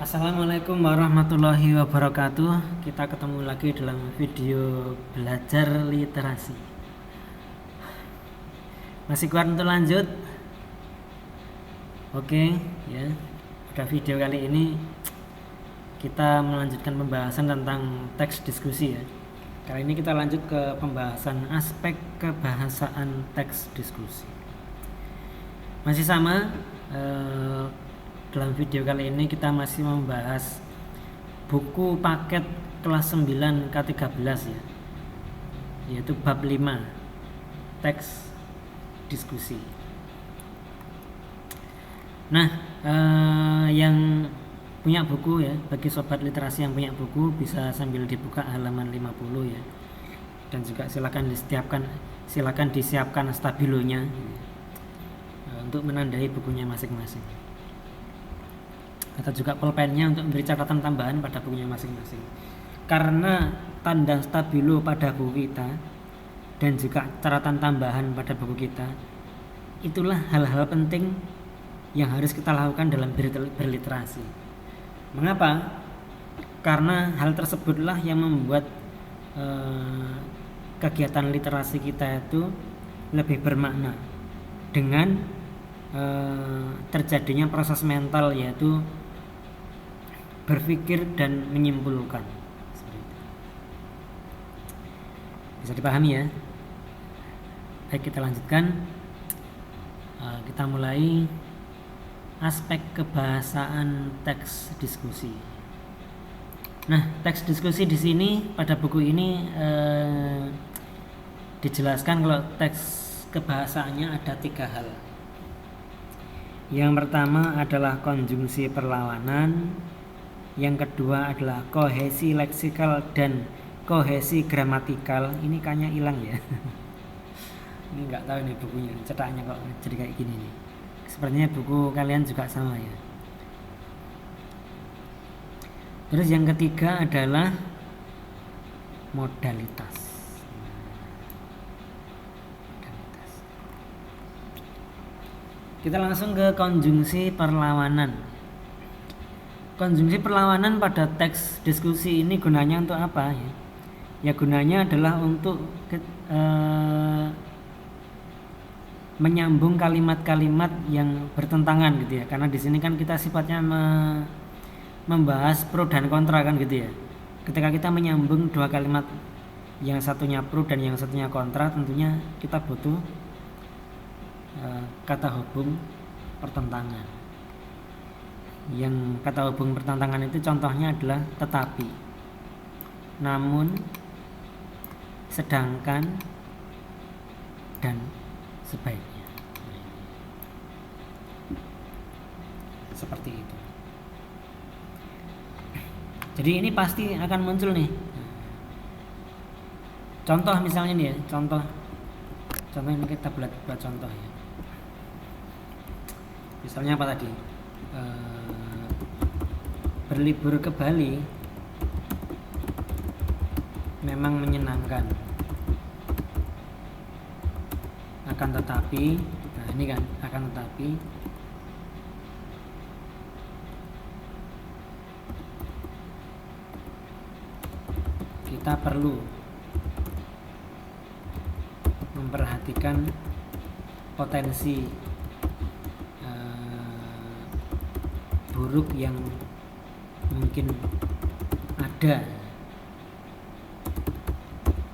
Assalamualaikum warahmatullahi wabarakatuh. Kita ketemu lagi dalam video belajar literasi. Masih kuat untuk lanjut? Oke, ya. Pada video kali ini kita melanjutkan pembahasan tentang teks diskusi ya. Kali ini kita lanjut ke pembahasan aspek kebahasaan teks diskusi. Masih sama, dalam video kali ini kita masih membahas buku paket kelas 9 K13 ya, yaitu bab 5 teks diskusi. Nah, yang punya buku ya, bagi sobat literasi yang punya buku bisa sambil dibuka halaman 50 ya. Dan juga silakan disiapkan stabilonya untuk menandai bukunya masing-masing. Atau juga pulpennya untuk memberi catatan tambahan pada bukunya masing-masing. Karena tanda stabilo pada buku kita dan juga catatan tambahan pada buku kita, itulah hal-hal penting yang harus kita lakukan dalam berliterasi. Mengapa? Karena hal tersebutlah yang membuat kegiatan literasi kita itu lebih bermakna dengan terjadinya proses mental, yaitu berpikir dan menyimpulkan. Bisa dipahami ya? Baik, kita lanjutkan. Kita mulai aspek kebahasaan teks diskusi. Nah, teks diskusi di sini pada buku ini dijelaskan kalau teks kebahasaannya ada 3 hal. Yang pertama adalah konjungsi perlawanan, yang kedua adalah kohesi leksikal dan kohesi gramatikal. Ini kayaknya hilang ya. Ini nggak tahu nih bukunya, cetaknya kok jadi kayak gini nih. Sepertinya buku kalian juga sama ya. Terus yang ketiga adalah modalitas. Kita langsung ke konjungsi perlawanan. Konjungsi perlawanan pada teks diskusi ini gunanya untuk apa ya? Ya gunanya adalah untuk menyambung kalimat-kalimat yang bertentangan gitu ya. Karena di sini kan kita sifatnya membahas pro dan kontra kan gitu ya. Ketika kita menyambung 2 kalimat, yang satunya pro dan yang satunya kontra, tentunya kita butuh kata hubung pertentangan. Yang kata hubung pertentangan itu contohnya adalah tetapi, namun, sedangkan, dan sebaiknya. Seperti itu. Jadi ini pasti akan muncul nih. Contoh misalnya nih ya, contoh ini kita buat contoh ya. Misalnya apa tadi? Berlibur ke Bali memang menyenangkan. Akan tetapi, nah ini kan, akan tetapi kita perlu memperhatikan potensi buruk yang mungkin ada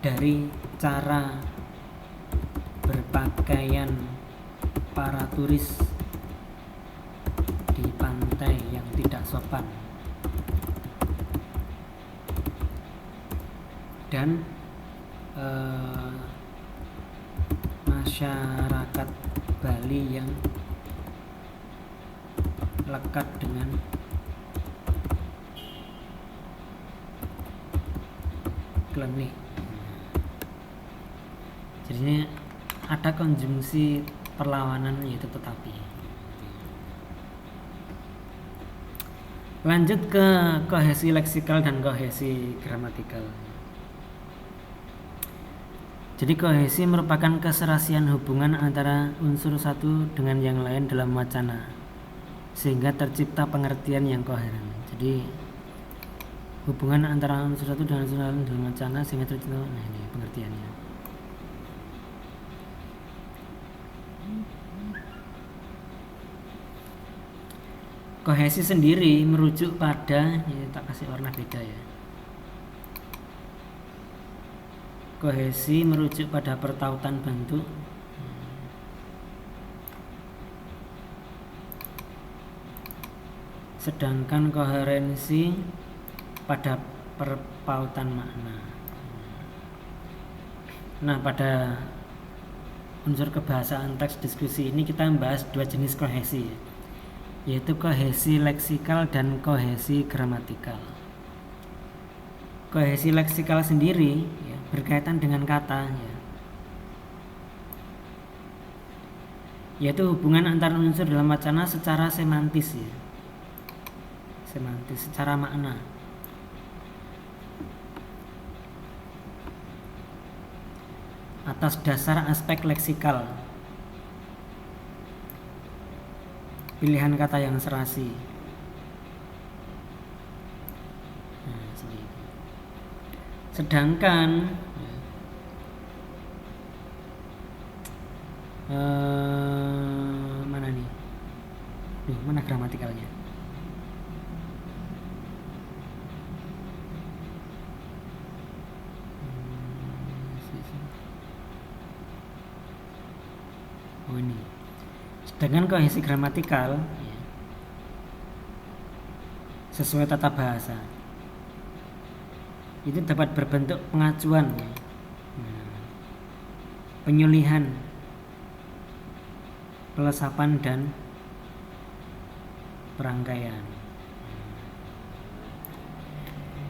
dari cara berpakaian para turis di pantai yang tidak sopan, dan masyarakat Bali yang lekat dengan klenik. Jadinya ada konjungsi perlawanan, yaitu tetapi. Lanjut ke kohesi leksikal dan kohesi gramatikal. Jadi kohesi merupakan keserasian hubungan antara unsur satu dengan yang lain dalam wacana, sehingga tercipta pengertian yang koheren. Jadi hubungan antara unsur satu dengan unsur lain dalam wacana sehingga tercipta. Nah, ini pengertiannya. Kohesi sendiri merujuk pada, ini tak kasih warna beda ya. Kohesi merujuk pada pertautan bentuk. Sedangkan koherensi pada perpautan makna. Nah, pada unsur kebahasaan teks diskusi ini kita membahas dua jenis kohesi, yaitu kohesi leksikal dan kohesi gramatikal. Kohesi leksikal sendiri ya, berkaitan dengan kata ya, yaitu hubungan antar unsur dalam wacana secara semantis ya, semantis secara makna. Atas dasar aspek leksikal, pilihan kata yang serasi. Nah, sedangkan mana nih? Mana gramatikalnya? Oh, ini. Sedangkan kohesi gramatikal ya, sesuai tata bahasa itu dapat berbentuk pengacuan ya, penyulihan, pelesapan dan perangkaian.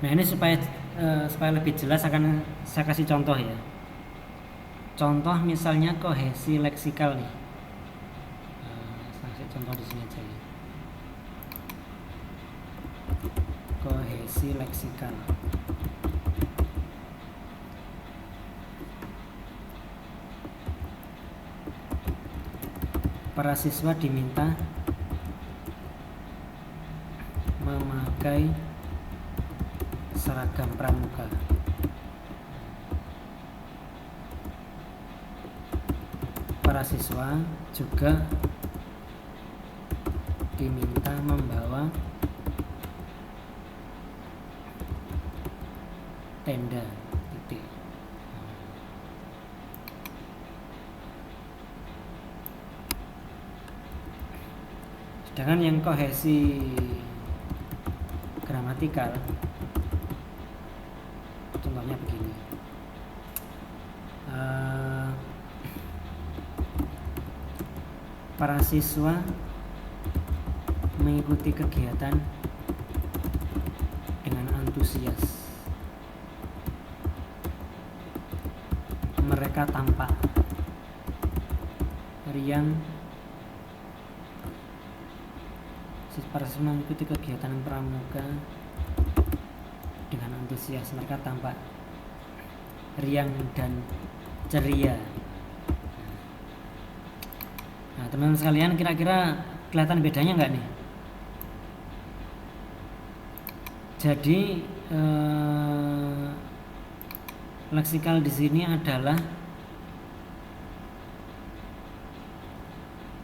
Nah, ini supaya lebih jelas akan saya kasih contoh ya. Contoh misalnya kohesi leksikal nih. Saya kasih contoh di sini aja ya. Kohesi leksikal. Para siswa diminta memakai seragam pramuka. Para siswa juga diminta membawa tenda. Titik. Sedangkan yang kohesi gramatikal, contohnya begini. Para siswa mengikuti kegiatan dengan antusias. Mereka tampak riang. Para siswa mengikuti kegiatan pramuka dengan antusias. Mereka tampak riang dan ceria. Nah, teman-teman sekalian, kira-kira kelihatan bedanya nggak nih? Jadi leksikal di sini adalah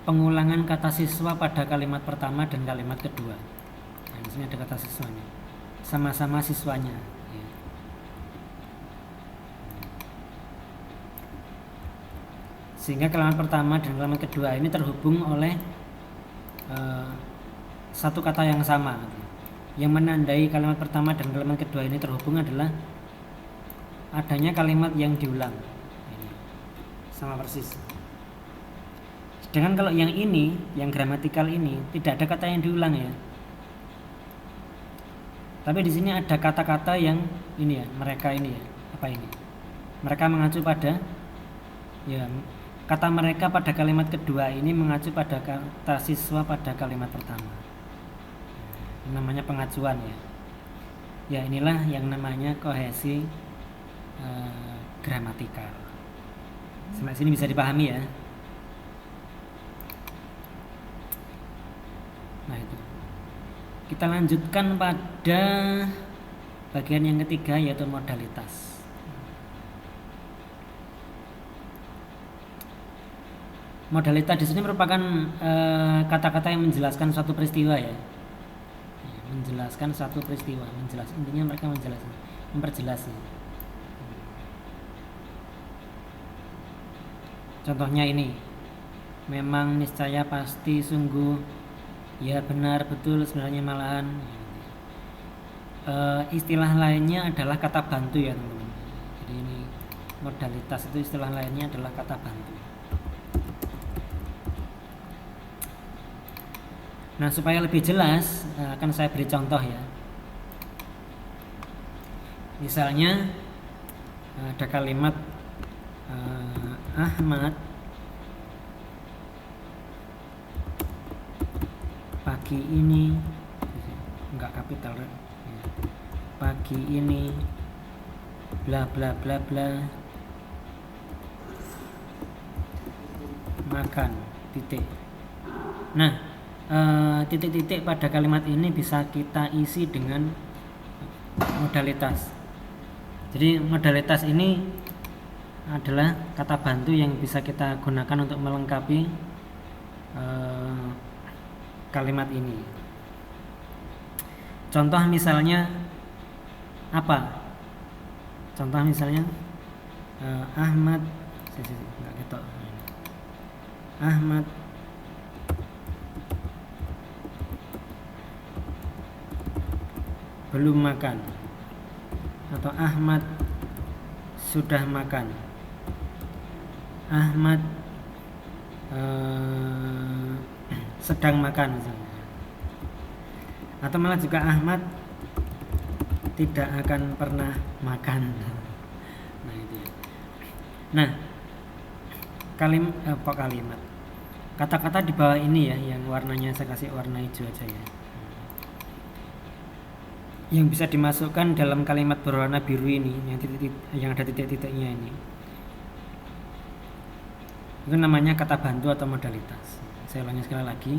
pengulangan kata siswa pada kalimat pertama dan kalimat kedua. Nah, di sini ada kata siswanya, sama-sama siswanya. Sehingga kalimat pertama dan kalimat kedua ini terhubung oleh satu kata yang sama. Yang menandai kalimat pertama dan kalimat kedua ini terhubung adalah adanya kalimat yang diulang. Ini sama persis. Sedangkan kalau yang ini, yang gramatikal ini tidak ada kata yang diulang ya. Tapi di sini ada kata-kata yang ini ya, mereka ini ya, apa ini? Mereka mengacu pada ya, kata mereka pada kalimat kedua ini mengacu pada kata siswa pada kalimat pertama. Namanya pengacuan ya. Ya, inilah yang namanya kohesi gramatikal. Sampai sini bisa dipahami ya. Nah, Kita lanjutkan pada bagian yang ketiga, yaitu modalitas. Modalitas di sini merupakan kata-kata yang menjelaskan suatu peristiwa ya. Menjelaskan satu peristiwa, intinya mereka memperjelas. Contohnya ini, memang, niscaya, pasti, sungguh, ya, benar, betul, sebenarnya, malahan. Istilah lainnya adalah kata bantu ya teman-teman. Jadi ini modalitas itu istilah lainnya adalah kata bantu. Nah, supaya lebih jelas akan saya beri contoh ya. Misalnya ada kalimat Ahmad pagi ini, enggak kapital, pagi ini bla bla bla bla makan, titik. Nah, titik-titik pada kalimat ini bisa kita isi dengan modalitas. Jadi modalitas ini adalah kata bantu yang bisa kita gunakan untuk melengkapi kalimat ini. Contoh misalnya apa? Contoh misalnya Ahmad, enggak ketok. Ahmad belum makan, atau Ahmad sudah makan, Ahmad sedang makan misalnya. Atau malah juga Ahmad tidak akan pernah makan. Nah itu ya. Nah, kalimat kata-kata di bawah ini ya, yang warnanya saya kasih warna hijau aja ya, yang bisa dimasukkan dalam kalimat berwarna biru ini, yang ada titik-titiknya ini, itu namanya kata bantu atau modalitas. Saya ulangi sekali lagi,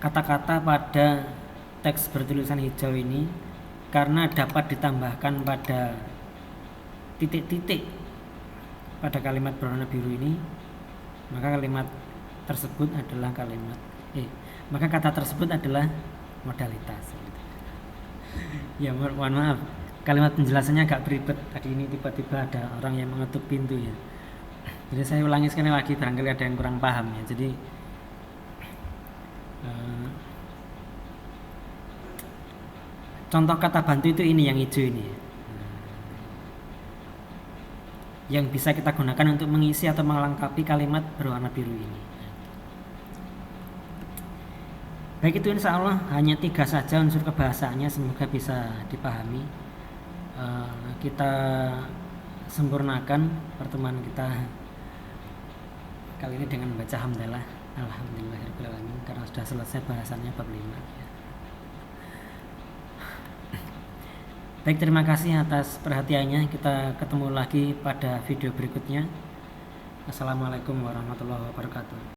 kata-kata pada teks bertulisan hijau ini karena dapat ditambahkan pada titik-titik pada kalimat berwarna biru ini, maka kalimat tersebut adalah maka kata tersebut adalah modalitas. Ya, mohon maaf, kalimat penjelasannya agak beribet. Tadi ini tiba-tiba ada orang yang mengetuk pintu ya. Jadi saya ulangi sekali lagi, barangkali ada yang kurang paham ya. Jadi contoh kata bantu itu ini yang hijau ini, yang bisa kita gunakan untuk mengisi atau melengkapi kalimat berwarna biru ini. Baik, itu insya Allah hanya 3 saja unsur kebahasaannya, semoga bisa dipahami. Kita sempurnakan pertemuan kita kali ini dengan membaca hamdalah, alhamdulillahirrahmanirrahim, karena sudah selesai bahasannya bab 5 ya. Baik, terima kasih atas perhatiannya. Kita ketemu lagi pada video berikutnya. Assalamualaikum warahmatullahi wabarakatuh.